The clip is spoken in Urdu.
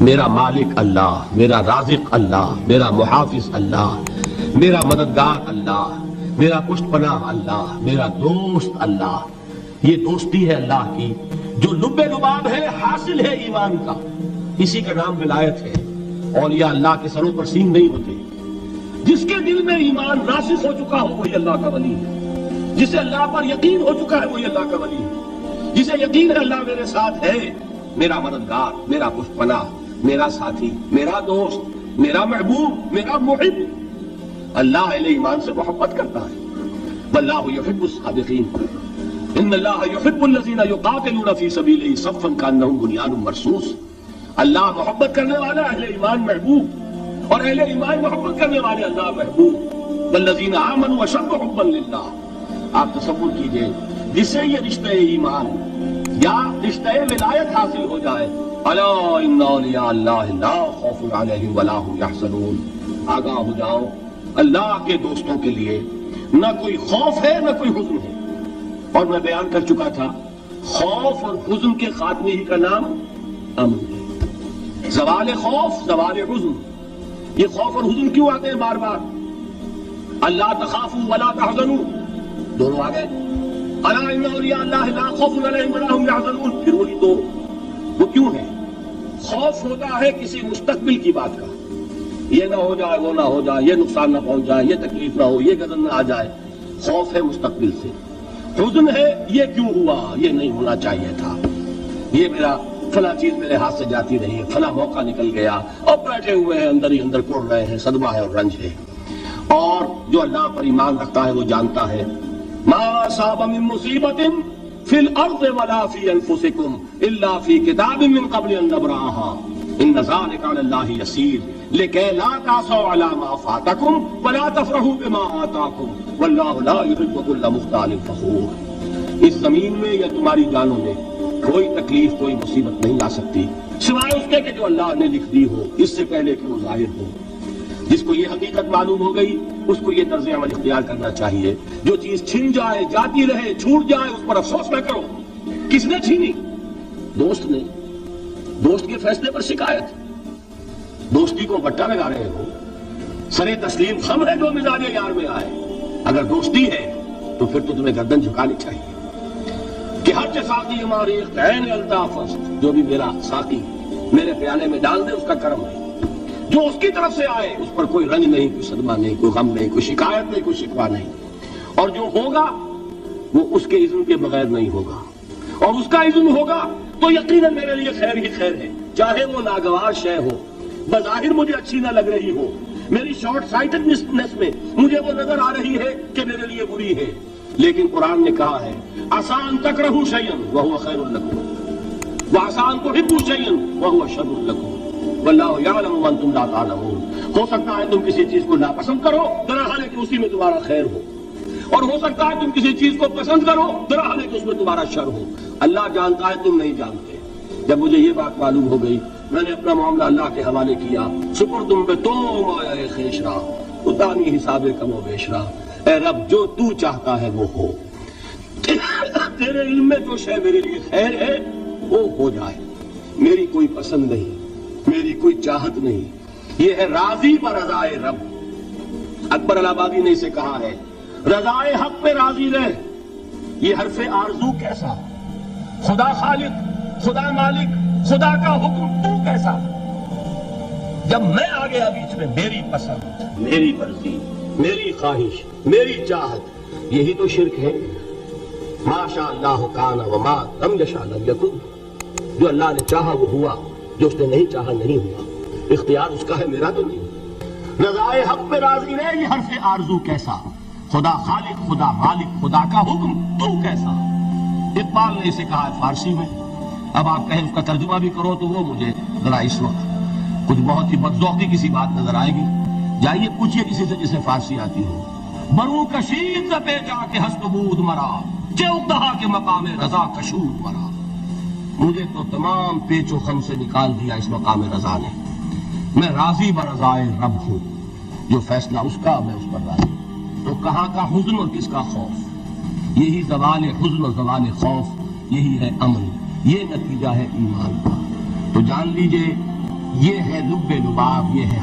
میرا مالک اللہ، میرا رازق اللہ، میرا محافظ اللہ، میرا مددگار اللہ، میرا پشت پناہ اللہ، میرا دوست اللہ. یہ دوستی ہے اللہ کی جو لب لباب ہے، حاصل ہے ایمان کا. اسی کا نام ولایت ہے. اولیاء اللہ کے سروں پر سینگ نہیں ہوتے. جس کے دل میں ایمان راسخ ہو چکا ہو وہی اللہ کا ولی ہے. جسے اللہ پر یقین ہو چکا ہے وہی اللہ کا ولی ہے. جسے یقین ہے اللہ میرے ساتھ ہے، میرا مددگار، میرا پشت پناہ، میرا ساتھی، میرا دوست، میرا محبوب، میرا محب. اللہ اہل ایمان سے محبت کرتا ہے. واللہ یحب الصادقین. ان اللہ یحب الذین یقاتلون فی سبیلہ صفا کانہم بنیان مرصوص. اللہ محبت کرنے والا اہل ایمان محبوب، اور اہل ایمان محبت کرنے والے اللہ محبوب. والذین آمنوا اشد حبا للہ. آپ تصور کیجئے جسے یہ رشتہ ایمان یا رشتہ ولایت حاصل ہو جائے، الا ان اولیاء اللہ لا خوف علیہم ولا هم یحزنون. آگاہ ہو جاؤ، اللہ کے دوستوں کے لیے نہ کوئی خوف ہے نہ کوئی حزن ہے. اور میں بیان کر چکا تھا خوف اور حزن کے خاتمے ہی کا نام امن ہے. زوال خوف، زوال حزن. یہ خوف اور حزن کیوں آتے ہیں بار بار؟ اللہ تخافوا ولا تحزنوا، دونوں آ گئے. الا ان اولیاء اللہ لا خوف علیہم ولا هم یحزنون، پھر وہی دو. وہ کیوں ہے؟ خوف ہوتا ہے کسی مستقبل کی بات کا، یہ نہ ہو جائے، وہ نہ ہو جائے، یہ نقصان نہ پہنچ جائے، یہ تکلیف نہ ہو، یہ غضب نہ آ جائے. خوف ہے مستقبل سے. حزن ہے یہ کیوں ہوا، یہ نہیں ہونا چاہیے تھا، یہ میرا فلاں چیز میرے ہاتھ سے جاتی رہی، فلاں موقع نکل گیا، اور بیٹھے ہوئے ہیں اندر ہی اندر کوڑ رہے ہیں. صدمہ ہے اور رنج ہے. اور جو اللہ پر ایمان رکھتا ہے وہ جانتا ہے ما اصاب من مصیبت فی الارض ولا فی انفسکم الا فی کتاب من قبل ان نبرأها ان ذلک علی اللہ یسیر لکی لا تعصوا علی ما فاتکم ولا تفرحوا بما آتاکم واللہ لا یحب کل مختال فخور. اس زمین میں یا تمہاری جانوں میں کوئی تکلیف، کوئی مصیبت نہیں آ سکتی سوائے اس کے کہ جو اللہ نے لکھ دی ہو اس سے پہلے کہ وہ ظاہر ہو. جس کو یہ حقیقت معلوم ہو گئی اس کو یہ طرز عمل اختیار کرنا چاہیے. جو چیز چھن جائے، جاتی رہے، چھوٹ جائے، اس پر افسوس نہ کرو. کس نے چھینی؟ دوست نے. دوست کے فیصلے پر شکایت. دوستی کو بٹا لگا رہے ہو. سرے تسلیم خم ہے جو مزاج یار میں آئے. اگر دوستی ہے تو پھر تو تمہیں گردن جھکانی چاہیے کہ ہر ساقی ہماری عین الطاف است. جو بھی میرا ساقی میرے پیالے میں ڈال دے اس کا کرم ہے. جو اس کی طرف سے آئے اس پر کوئی رنج نہیں، کوئی صدمہ نہیں، کوئی غم نہیں، کوئی شکایت نہیں، کوئی شکوہ نہیں. اور جو ہوگا وہ اس کے اذن کے بغیر نہیں ہوگا، اور اس کا اذن ہوگا تو یقیناً میرے لیے خیر ہی خیر ہے. چاہے وہ ناگوار شے ہو، بظاہر مجھے اچھی نہ لگ رہی ہو، میری شارٹ سائٹڈنس میں مجھے وہ نظر آ رہی ہے کہ میرے لیے بری ہے، لیکن قرآن نے کہا ہے عسیٰ ان تکرہوا شیئا وہو خیر لکم وعسیٰ ان تحبوا شیئا وہو شر لکم واللہ یعلم وانتم لا تعلمون. ہو سکتا ہے تم کسی چیز کو ناپسند کرو درحال کہ اسی میں تمہارا خیر ہو، اور ہو سکتا ہے تم کسی چیز کو پسند کرو درحال کہ اس میں تمہارا شر ہو. اللہ جانتا ہے، تم نہیں جانتے. جب مجھے یہ بات معلوم ہو گئی میں نے اپنا معاملہ اللہ کے حوالے کیا. شکر تم پہ تو مایا خیش رہا اتانی حساب کم و بیش رہا. اے رب جو تو چاہتا ہے وہ ہو. تیرے علم میں جو شے میرے لیے خیر ہے وہ ہو جائے. میری کوئی پسند نہیں، میری کوئی چاہت نہیں. یہ ہے راضی برضائے رب. اکبر الہآبادی نے اسے کہا ہے رضائے حق پہ راضی رہ. یہ حرف آرزو کیسا؟ خدا خالق، خدا مالک، خدا کا حکم تو کیسا؟ جب میں آ گیا بیچ میں میری پسند، میری مرضی، میری خواہش، میری چاہت، یہی تو شرک ہے. ما شاء اللہ کان وما لم یشاء لم یکن. جو اللہ نے چاہا وہ ہوا، جو اس نے نہیں چاہا نہیں ہوا. اختیار اس کا ہے، میرا تو نہیں. رضائے حق پہ راضی رہے یہ حرف آرزو کیسا؟ خدا خالق، خدا مالک، خدا کا حکم تو کیسا؟ اقبال نے اسے کہا ہے فارسی میں. اب آپ کہیں اس کا ترجمہ بھی کرو تو وہ مجھے ذرا اس وقت کچھ بہت ہی بدذوقی کسی بات نظر آئے گی. جائیے پوچھئے کسی سے جسے فارسی آتی ہو. برو کشید پہ جا کے ہست بود مرا چوکدہا کے مقام رضا کشود مرا. مجھے تو تمام پیچ و خم سے نکال دیا اس مقام رضا نے. میں راضی برضائے رب ہوں. جو فیصلہ اس کا میں اس پر راضی. تو کہاں کا حزن اور کس کا خوف؟ یہی زوال حزن اور زوال خوف، یہی ہے امن. یہ نتیجہ ہے ایمان کا. تو جان لیجئے یہ ہے لب لباب، یہ ہے